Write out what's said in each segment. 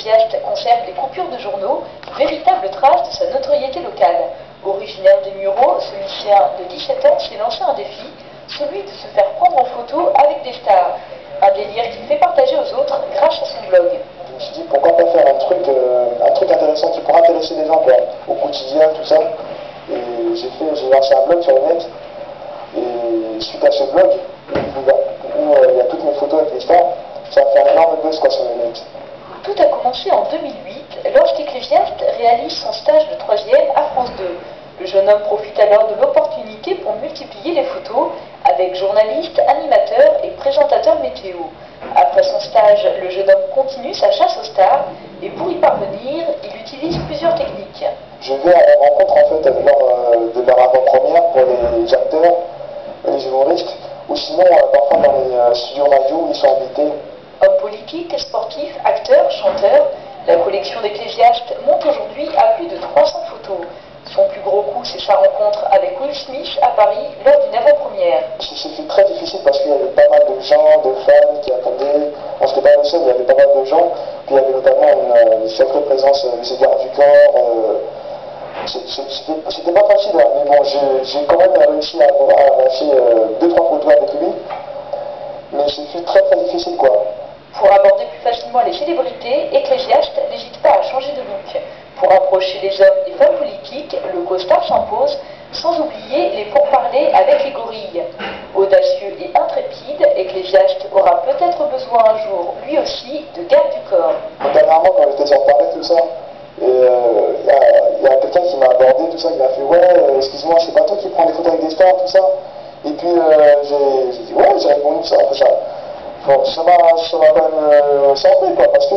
l'Ecclésiaste conserve des coupures de journaux, véritable trace de sa notoriété locale. Originaire des Mureaux, ce lycéen de 17 ans s'est lancé un défi, celui de se faire prendre en photo avec des stars. Un délire qu'il fait partager aux autres grâce à son blog. Je me suis dit pourquoi pas faire un truc intéressant qui pourra intéresser les gens quoi, au quotidien, tout ça. Et j'ai lancé un blog sur le net. Et suite à ce blog, où il y a toutes mes photos avec les stars, ça a fait un énorme buzz quoi, sur le net. Tout a commencé en 2008 lorsqu'Ecclésiaste réalise son stage de 3e à France 2. Le jeune homme profite alors de l'opportunité pour multiplier les photos avec journalistes, animateurs et présentateurs météo. Après son stage, le jeune homme continue sa chasse aux stars et pour y parvenir, il utilise plusieurs techniques. Je vais à la rencontre en fait de leur avant-première pour les acteurs, les humoristes, ou sinon parfois dans les studios radio où ils sont invités. Homme politique, sportif, acteur, chanteur, la collection d'Ecclésiaste monte aujourd'hui à plus de 300 photos. Son plus gros coup, c'est sa rencontre avec Will Smith à Paris lors d'une avant-première. C'était très difficile parce qu'il y avait pas mal de gens, de fans qui attendaient. On n'était pas le seul, il y avait pas mal de gens. Puis il y avait notamment une sacrée présence des gardes du corps. C'était pas facile, hein, mais bon, j'ai quand même réussi à arracher 2-3 photos avec lui. Mais c'était très très difficile quoi. Pour aborder plus facilement les célébrités, Ecclésiaste n'hésite pas à changer de look. Pour approcher les hommes et femmes politiques, le costard s'impose, sans oublier les pourparlers avec les gorilles. Audacieux et intrépide, Ecclésiaste aura peut-être besoin un jour, lui aussi, de garde du corps. Dernièrement, quand j'étais sur Paris, tout ça, et y a quelqu'un qui m'a abordé, tout ça, qui m'a fait ouais, excuse-moi, c'est pas toi qui prends des photos avec des stars, tout ça. Et puis j'ai dit ouais, j'ai répondu ça. Bon, ça m'a quand même surpris quoi, parce que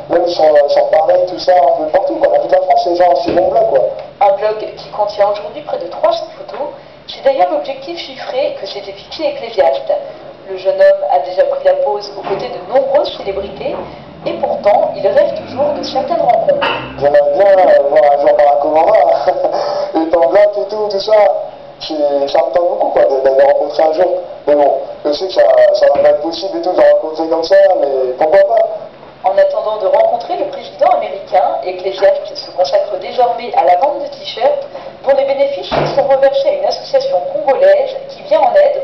même sur Paris, tout ça, un peu partout quoi, dans toute la France, c'est genre c'est mon blog quoi. Un blog qui contient aujourd'hui près de 300 photos, c'est d'ailleurs l'objectif chiffré que s'était fixé Ecclésiaste. Le jeune homme a déjà pris la pose aux côtés de nombreuses célébrités, et pourtant, il rêve toujours de certaines rencontres. J'aimerais bien voir un jour Barack Obama, étant black et tout ça. Ça me tente beaucoup quoi, d'aller rencontrer un jour. Mais bon, je sais que ça va pas être possible et tout de rencontrer comme ça, mais pourquoi pas. En attendant de rencontrer le président américain, Ecclésiaste se consacre désormais à la vente de t-shirts dont les bénéfices sont reversés à une association congolaise qui vient en aide